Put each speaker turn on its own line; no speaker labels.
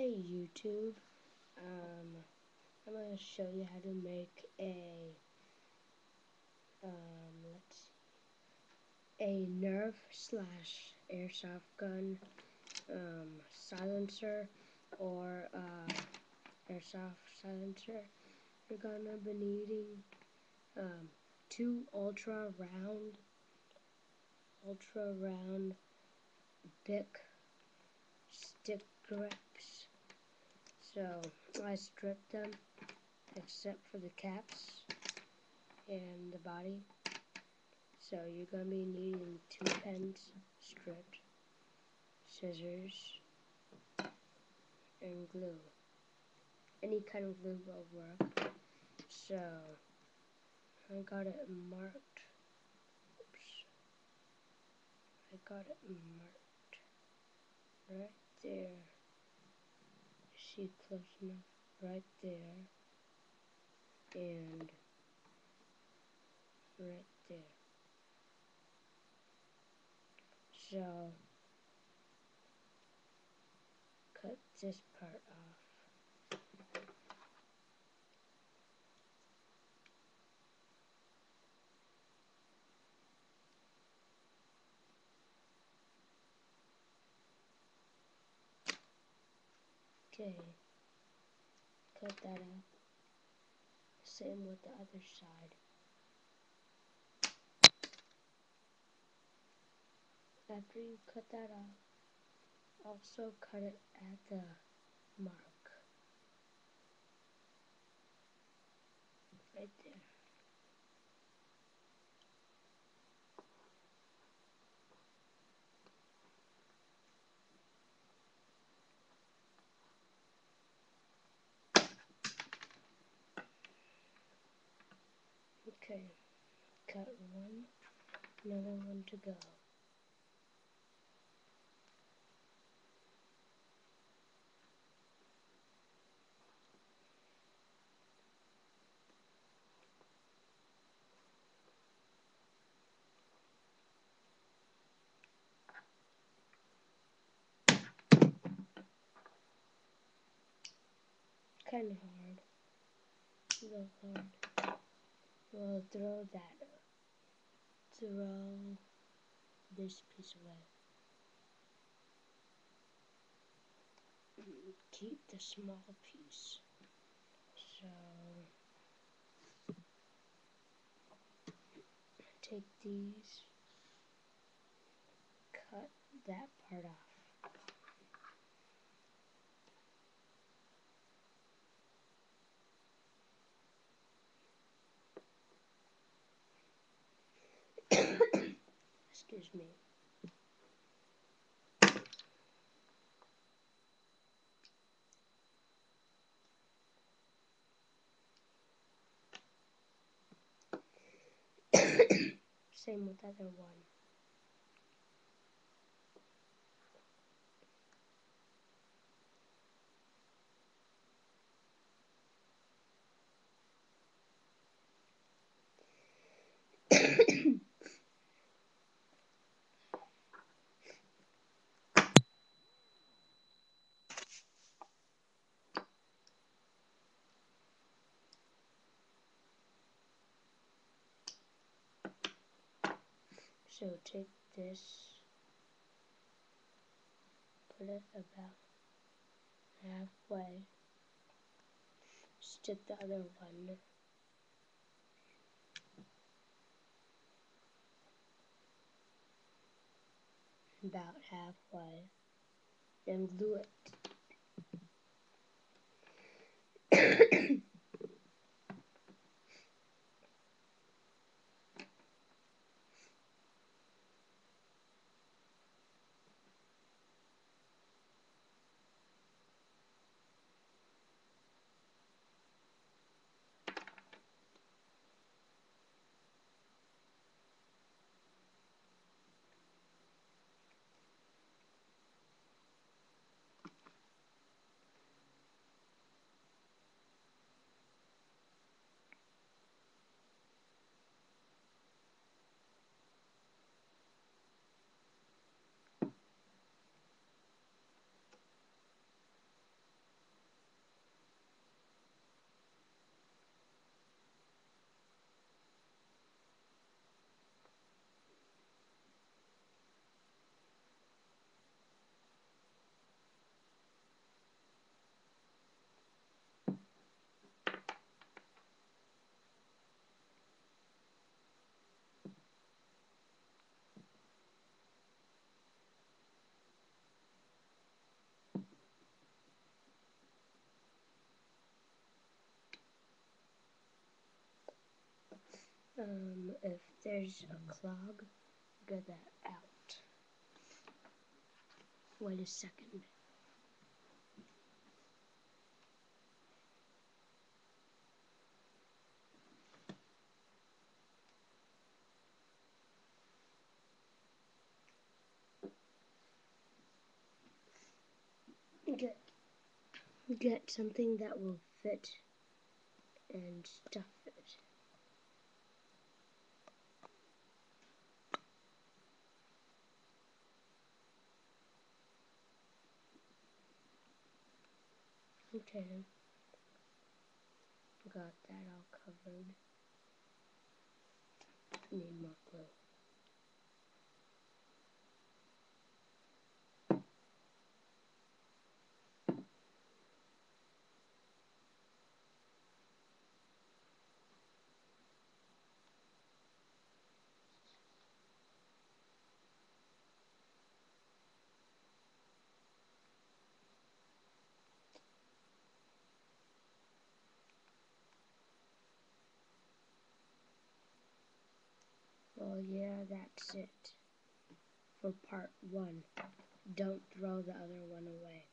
Hey YouTube, I'm going to show you how to make a nerf slash airsoft gun silencer or airsoft silencer. You're gonna be needing two ultra round big stick grips. So I stripped them except for the caps and the body. So you're going to be needing 2 pens stripped, scissors, and glue. Any kind of glue will work. So I got it marked. Oops. I got it marked right there. See close enough? Right there. And right there. So cut this part off. Okay, cut that out. Same with the other side. After you cut that off, also cut it at the mark. Right there. Okay, cut one, another one to go. Kind of hard. A little hard. We'll throw that. Throw this piece away. Keep the small piece. So take these, cut that part off. Excuse me. Same with other one. So take this, put it about halfway, stick the other one about halfway, then glue it. If there's a clog, get that out. Wait a second. Get something that will fit and stuff it. Okay, got that all covered. Need more glue. Well, yeah, that's it for part 1. Don't throw the other one away.